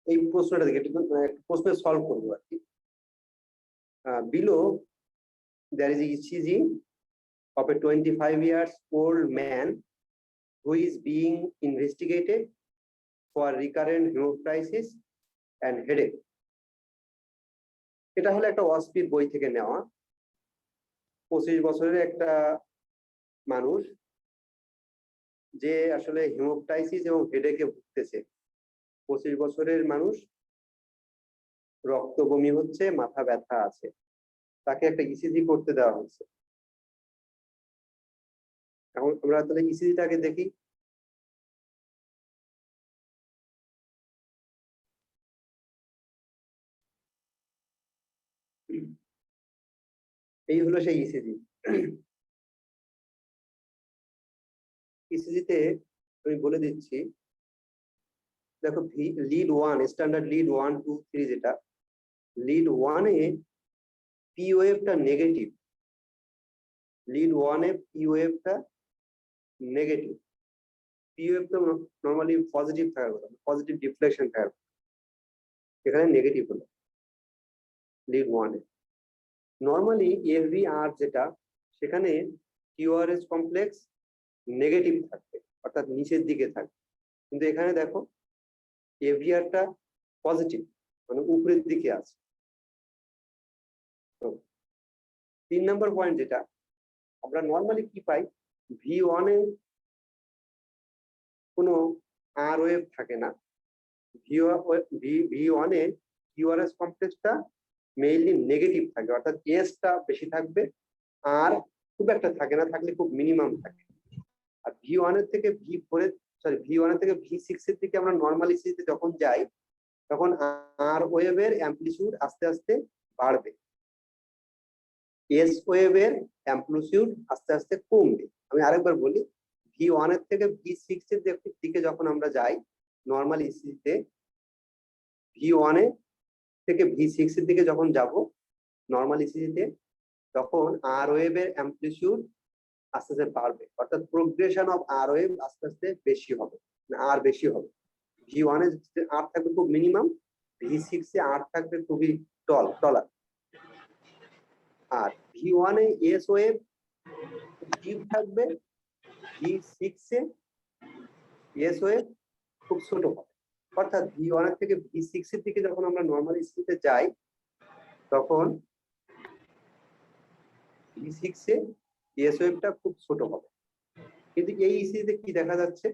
এই প্রশ্নটা দেখে একটু প্রশ্ন সলভ করবো আর কি। Below there is a ECG of a 25 years old man who is being investigated for recurrent hemoptysis and headache. এটা হলো একটা ওয়াসপির বই থেকে নেওয়া। 25 বছরের একটা মানুষ যে আসলে হেমোপ্টাইসিস এবং হেডেকে ভুগতেছে। 25 বছরের মানুষ, রক্ত বমি হচ্ছে, মাথা ব্যথা আছে, তাকে একটা ইসিজি করতে দেওয়া হচ্ছে। এখন আমরা তাহলে ইসিজিটাকে দেখি। এই হলো সেই ইসিজি। ইসিজিতে আমি বলে দিচ্ছি, দেখো লিড 1 স্ট্যান্ডার্ড লিড 1 2 3 যেটা লিড 1 এ পি ওয়েভটা নেগেটিভ, লিড 1 এ পি ওয়েভটা নেগেটিভ, পি ওয়েভটা নরমালি পজিটিভ থাকার কথা, পজিটিভ ডিফ্লেকশন থাকার কথা, এখানে নেগেটিভ হলো লিড 1 এ। নরমালি এফভিআর যেটা, সেখানে কিউআরএস কমপ্লেক্স নেগেটিভ থাকবে, অর্থাৎ নিচের দিকে থাকবে, কিন্তু এখানে দেখো এফভিআরটা পজিটিভ, মানে উপরের দিকে আছে। 3 নম্বর পয়েন্ট যেটা আমরা নরমালি কি পাই, V1 এ কোনো আর ওয়েভ থাকে না, V1 এ কিউআরএস কমপ্লেক্সটা মেইনলি নেগেটিভ থাকে, অর্থাৎ এসটা বেশি থাকবে, আর খুব একটা থাকে না, থাকলে খুব মিনিমাম থাকে। আর V1 এর থেকে V4 এর V1 এর থেকে V6 এর দিকে আমরা নরমালি সিতে যখন যাই, তখন আর ওয়েভের অ্যাম্পলিটিউড আস্তে আস্তে বাড়বে, এস ওয়েভের অ্যাম্পলিটিউড আস্তে আস্তে কমবে। আমি আরেকবার বলি, V1 এর থেকে V6 এর দিকে যখন আমরা যাই নরমাল ইসিতে, V1 এর থেকে V6 এর দিকে যখন যাব নরমাল ইসিতে, তখন আর ওয়েভের অ্যাম্পলিটিউড আস্তে আস্তে বাড়বে, অর্থাৎ প্রোগ্রেশন অফ আর ওয়েভ আস্তে আস্তে বেশি হবে, আর বেশি হবে। V1 এ আর থাকবে খুব মিনিমাম, V6 এ আর থাকবে খুবই টলার। আর V1 A S wave deep থাকবে, V6 এ এস ওয়েভ খুব ছোট হবে। অর্থাৎ V1 এর থেকে V6 এর দিকে যখন আমরা নরমাল স্পিডে যাই, তখন V6 এ এস ওয়েভটা খুব ছোট হবে। কিন্তু এই ইসিতে কি দেখা যাচ্ছে,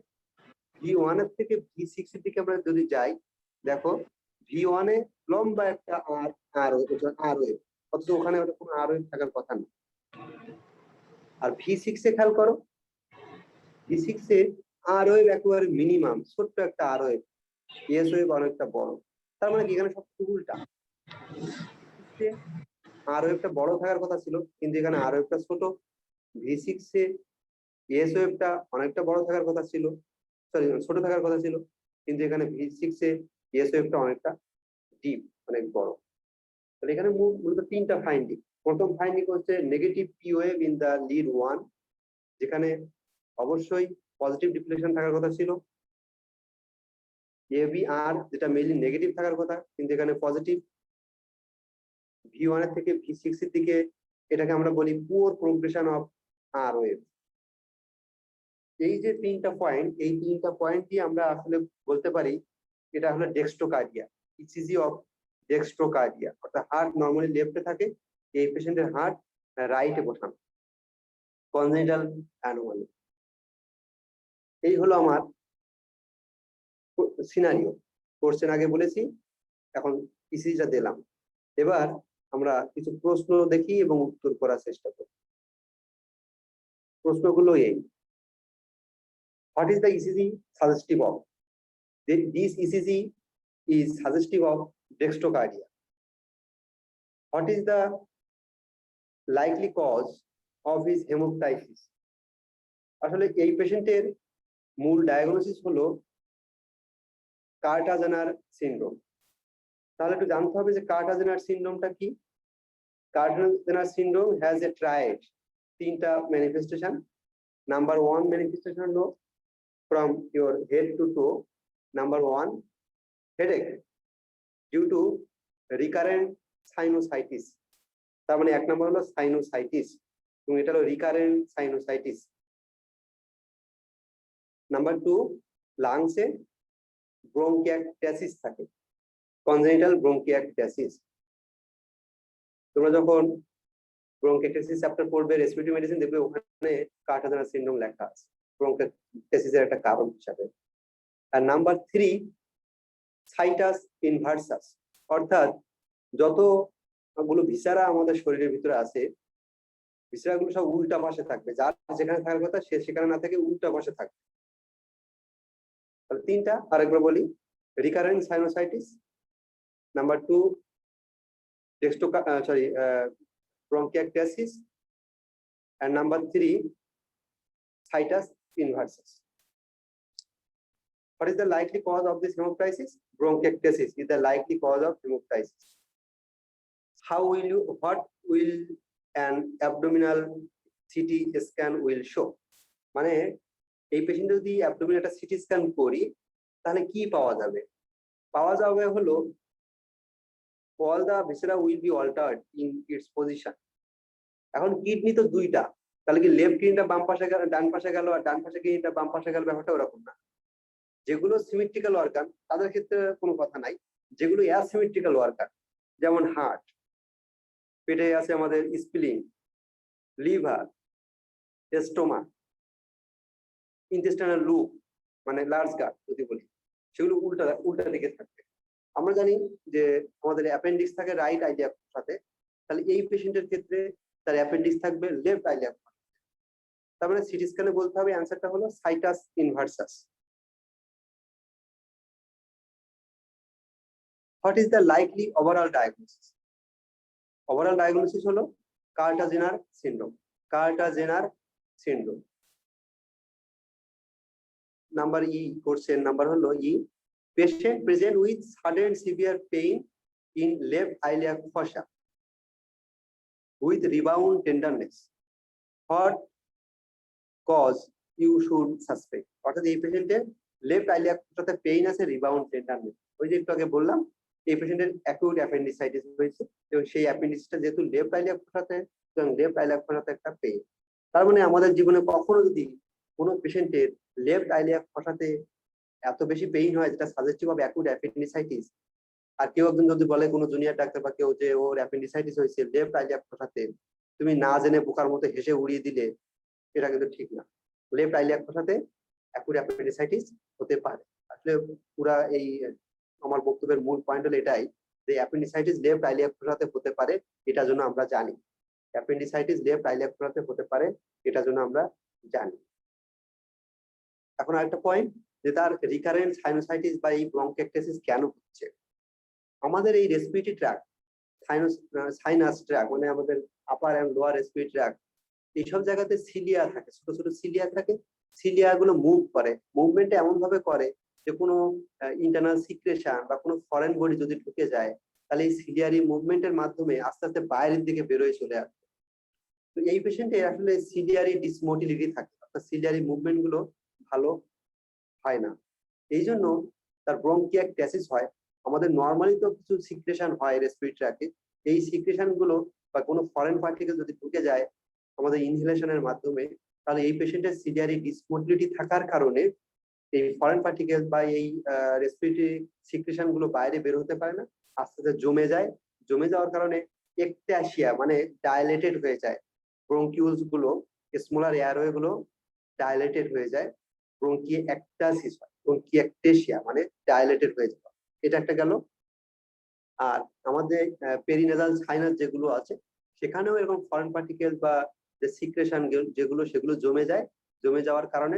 V1 এর থেকে V6 এর দিকে আমরা যদি যাই, দেখো V1 এ লম্বা একটা আর ওয়েভ, অথচ ওখানে কোনো আর ওয়েভ থাকার কথা না। আর V6 এ খেয়াল করো, V6 এ আর ওয়েভ একেবারে মিনিমাম, ছোট্ট একটা আর ওয়েভ, এস ওয়েভ অনেকটা বড়। তার মানে কি এখানে সব উল্টা, আর ওয়েভটা বড় থাকার কথা ছিল, কিন্তু এখানে আর ওয়েভটা ছোট। V6 এ এস ওয়েভটা অনেকটা বড় থাকার কথা ছিল, ছোট থাকার কথা ছিল, কিন্তু এখানে V6 এ এস ওয়েভটা অনেকটা ডিপ, অনেক বড়। তাহলে এখানে মূলত 3টা ফাইন্ডিং। প্রথম ফাইন্ডিং হচ্ছে negative P wave in the lead 1, যেখানে অবশ্যই পজিটিভ ডিফ্লেকশন থাকার কথা ছিল। এভিআর যেটা মেইনলি নেগেটিভ থাকার কথা, কিন্তু এখানে পজিটিভ। V1 এর থেকে V6 এর দিকে, এটাকে আমরা বলি poor progression of R wave. এই যে 3টা পয়েন্ট, এই 3টা পয়েন্ট দিয়ে আমরা আসলে বলতে পারি এটা হলো ডেক্সট্রোকার্ডিয়া, ইসিজি অফ ডেক্সট্রোকার্ডিয়া। অর্থাৎ হার্ট নরমালি লেফটে থাকে, এই পেশেন্টের হার্ট রাইটে বসানো, কনজেনিটাল অ্যানোমালি। এই হলো আমার সিনারিও। কোর্সের আগে বলেছি, এখন ইসিজিটা দিলাম। এবার আমরা কিছু প্রশ্ন দেখি এবং উত্তর করার চেষ্টা করি। প্রশ্নগুলো এই: What is the ECG suggestive of? This ECG is suggestive of dextrocardia. What is the likely cause of his hemoptysis? আসলে এই পেশেন্টের মূল ডায়াগনোসিস হলো কার্টাজেনার সিনড্রোম। তাহলে একটু জানতে হবে যে কার্টাজেনার সিনড্রোমটা কি। Kartagener syndrome has a triad, 3টা ম্যানিফেস্টেশন। নাম্বার 1 ম্যানিফেস্টেশন হলো from your head to toe. Number 1, headache. Due to recurrent sinusitis. তার মানে 1 নম্বর হলো সাইনোসাইটিস এবং এটা হলো রিকারেন্ট সাইনোসাইটিস। নাম্বার 2, লাংসে ব্রঙ্কিয়াকটাসিস থাকে, কনজেনিটাল ব্রঙ্কিয়াকটাসিস। তোমরা যখন ব্রঙ্কিয়াকটাসিস চ্যাপ্টার পড়বে রেসপিরেটরি মেডিসিন, দেখবে ওখানে কার্টাজেনার সিনড্রোম লেখা আছে ব্রঙ্কিয়াকটাসিসের একটা কারণ হিসাবে। আর নাম্বার 3, সাইটাস ইনভার্সাস, অর্থাৎ যতগুলো ভিসারা আমাদের শরীরের ভিতরে আছে, ভিসারাগুলো সব উল্টা পাশে থাকবে, যার যেখানে থাকার কথা সে সেখানে না থেকে উল্টা পাশে থাকবে। তাহলে 3টা আরেকবার বলি, recurrent sinusitis, number 2 bronchiectasis, and number 3 situs inversus. What is the likely cause of this hemoptysis? Bronchiectasis is the likely cause of hemoptysis. What will an abdominal CT scan will show? মানে এই patient যদি abdominal একটা CT scan করি তাহলে কি পাওয়া যাবে? পাওয়া যাবে হলো all the viscera will be altered in its position. এখন কিডনি তো দুইটা, তাহলে কি লেফট কিডনিটা বাম পাশে গেল, ডান পাশে গেল, আর ডান পাশে কিডনিটা বাম পাশে গেল, ব্যাপারটা ওরকম না। যেগুলো সিমেট্রিক্যাল অর্গান তাদের ক্ষেত্রে কোনো কথা নাই। যেগুলো অ্যাসিমেট্রিক্যাল অর্গান, যেমন হার্ট, পেটে আছে আমাদের স্প্লিন, লিভার, স্টোমাক, ইন্টেস্টাইনাল লুপ মানে লার্জ গাট যদি বলি, সেগুলো উল্টা দিকে থাকবে। আমরা জানি যে আমাদের অ্যাপেন্ডিক্স থাকে রাইট আইলিয়াক সাথে, তাহলে এই পেশেন্টের ক্ষেত্রে তার অ্যাপেন্ডিক্স থাকবে লেফট আইলিয়াক। তার মানে সিটি স্ক্যানে বলতে হবে অ্যান্সারটা হলো situs inversus. What is the likely overall diagnosis? Overall diagnosis হলো Kartagener syndrome. Kartagener syndrome. Number question number হলো patient present with sudden severe pain in left iliac fossa with rebound tenderness. What cause you should suspect? অর্থাৎ এই পেশেন্টের left iliac ফোসাতে pain আছে, rebound tenderness. ওই যে একটু আগে বললাম এই পেশেন্টের অ্যাকিউট অ্যাপেন্ডিসাইটিস হয়েছে এবং সেই অ্যাপেন্ডিসটা যেহেতু লেফট আইলিয়াক ফোসাতে, এবং লেফট আইলিয়াক ফোসাতে একটা পেইন। তার মানে আমাদের জীবনে কখনো যদি কোনো পেশেন্টের লেফট আইলিয়াক ফোসাতে এত বেশি পেইন হয় যেটা সাজেস্টিভ অফ অ্যাকিউট অ্যাপেন্ডিসাইটিস, আর কেউ একজন যদি বলে কোনো জুনিয়র ডাক্তার বা কেউ যে ওর অ্যাপেন্ডিসাইটিস হয়েছে লেফট আইলিয়াক ফোসাতে, তুমি না জেনে বোকার মতো হেসে উড়িয়ে দিলে এটা কিন্তু ঠিক না। লেফট আইলিয়াক ফোসাতে অ্যাকিউট অ্যাপেন্ডিসাইটিস হতে পারে। আসলে পুরা এই আমার বক্তব্যের মূল পয়েন্ট হলো এটাই যে অ্যাপেন্ডিসাইটিস লেফট আইলিয়াক ফোসাতে হতে পারে, এটা জন্য আমরা জানি। অ্যাপেন্ডিসাইটিস লেফট আইলিয়াক ফোসাতে হতে পারে, এটা জন্য আমরা জানি। এখন আরেকটা পয়েন্ট যে তার রিকারেন্ট সাইনোসাইটিস বা এই ব্রঙ্কিয়েক্টাসিস কেন হচ্ছে। আমাদের এই রেসপিরেটরি ট্র্যাক্ট, সাইনাস ট্র্যাক্ট মানে আমাদের আপার এন্ড লোয়ার রেসপিরেটরি ট্র্যাক্ট, এইসব জায়গাতে সিলিয়া থাকে, ছোট ছোট সিলিয়া থাকে। সিলিয়া গুলো মুভ করে, মুভমেন্ট এমন ভাবে করে যে কোনো ইন্টারনাল সিক্রেশন বা কোনো ফরেন বডি যদি ঢুকে যায় তাহলে এই সিলিয়ারি মুভমেন্টের মাধ্যমে আস্তে আস্তে বাইরের দিকে বেরোয় চলে আসে। তো এই পেশেন্টের আসলে সিলিয়ারি ডিসমোটিলিটি থাকে, অর্থাৎ সিলিয়ারি মুভমেন্ট গুলো ভালো হয় না, এই জন্য তার ব্রঙ্কিয়েক্টাসিস হয়। আমাদের নর্মালি তো কিছু সিক্রেশন হয় রেসপিরেটরি ট্র্যাক্টে, এই সিক্রেশন গুলো বা কোনো ফরেন পার্টিকেল যদি ঢুকে যায় আমাদের ইনহেলেশনের মাধ্যমে, তাহলে এই পেশেন্টের সিলিয়ারি ডিসমোটিলিটি থাকার কারণে এই ফরেন পার্টিকেল বা এই রেসপিরেটরি সিক্রেশন গুলো বাইরে বের হতে পারে না, আস্তে আস্তে জমে যায়। জমে যাওয়ার কারণে একট্যাসিয়া মানে ডাইলেটেড হয়ে যায়, ব্রঙ্কিউলস গুলো, স্মলার এয়ারওয়ে গুলো ডাইলেটেড হয়ে যায়, ব্রঙ্কিয়েক্টাসিস হয়। ব্রঙ্কিয়েক্টেসিয়া মানে ডাইলেটেড হয়ে যাওয়া, এটা একটা গেল। আর আমাদের পেরিনেজাল সাইনাস যেগুলো আছে সেখানেও এরকম ফরেন পার্টিকেল বা যে সিক্রেশন যেগুলো সেগুলো জমে যায়, জমে যাওয়ার কারণে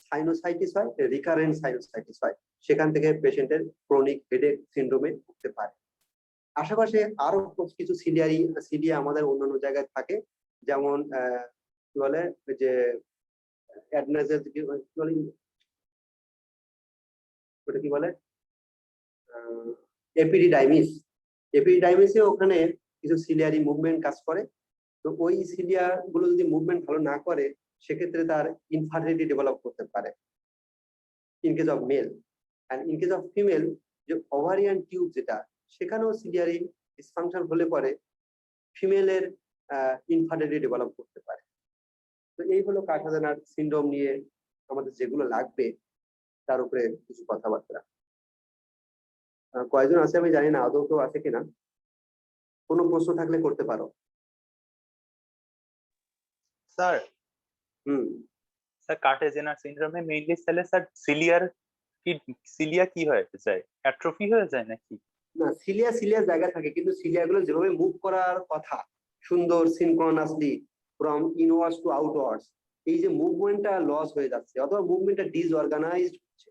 সাইনোসাইটিস হয়, রিকারেন্ট সাইনোসাইটিস হয়, সেখান থেকে পেশেন্টের ক্রনিক হেডেক সিনড্রোমে ভুগতে পারে। আশেপাশে আরো কিছু সিলিয়া আমাদের অন্যান্য জায়গায় থাকে, যেমন কি বলে যে ওটা কি বলে এপিডিডাইমিস। এপিডিডাইমিসে ওখানে কিছু সিলিয়ারি মুভমেন্ট কাজ করে। তো ওই সিলিয়া গুলো যদি মুভমেন্ট ভালো না করে সেক্ষেত্রে তার ইনফার্টিলিটি ডেভেলপ করতে পারে in case of male. And in case of female যে ওভারিয়ান টিউব যেটা সেখানেও সিলিয়ারি ডিসফাংশন হলে পরে ফিমেলের ইনফার্টিলিটি ডেভেলপ করতে পারে। তো এই হলো কারখানার সিনড্রোম নিয়ে আমাদের যেগুলো লাগবে তার উপরে কিছু কথাবার্তা। কয়জন আছে আমি জানি না, আদৌ কেউ আছে কিনা, কোনো প্রশ্ন থাকলে করতে পারো। স্যার স্যার কার্টেজেনার সিনড্রোমে মেইনলি স্যার সিলিয়া কি হয়ে যায়, অ্যাট্রফি হয়ে যায় নাকি? না, সিলিয়া জায়গা থাকে, কিন্তু সিলিয়া গুলো যেভাবে মুভ করার কথা সুন্দর সিনক্রোনাসলি ফ্রম ইনওয়ার্ডস টু আউটওয়ার্ডস, এই যে মুভমেন্টটা লস হয়ে যাচ্ছে অথবা মুভমেন্টটা ডিসঅর্গানাইজড হচ্ছে,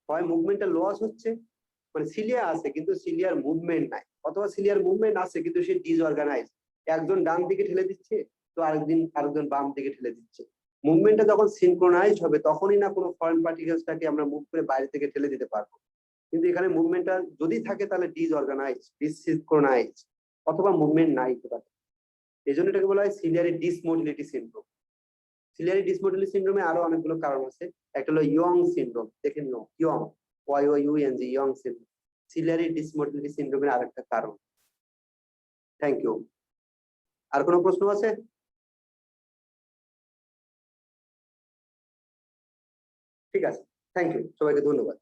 হয় মুভমেন্টটা লস হচ্ছে, মানে সিলিয়া আছে কিন্তু সিলিয়ার মুভমেন্ট নাই, অথবা সিলিয়ার মুভমেন্ট আছে কিন্তু সে ডিসঅর্গানাইজ, একজন ডান দিকে ঠেলে দিচ্ছে তো আরেকজন বাম দিকে ঠেলে দিচ্ছে। মুভমেন্টটা যখন সিনক্রোনাইজড হবে তখনই না কোনো ফরেন পার্টিকেলসটাকে আমরা মুভ করে বাইরে থেকে ঠেলে দিতে পারবো, কিন্তু এখানে মুভমেন্টটা যদি থাকে তাহলে ডিসঅর্গানাইজ, ডিসিনক্রোনাইজ, অথবা মুভমেন্ট নাই কোথাও। এই জন্য এটাকে বলা হয় সিলিয়ারি ডিসমোটিলিটি সিনড্রোম। সিলিয়ারি ডিসমোটিলিটি সিনড্রোমে আরো অনেকগুলো কারণ আছে। একটা হলো ইয়ং সিনড্রোম, দেখে নিও, young, YOUNG, young syndrome ciliary ডিসমোটিলিটি সিনড্রোমের আরেকটা কারণ। Thank you. আর কোনো প্রশ্ন আছে? ঠিক আছে, থ্যাংক ইউ, সবাইকে ধন্যবাদ।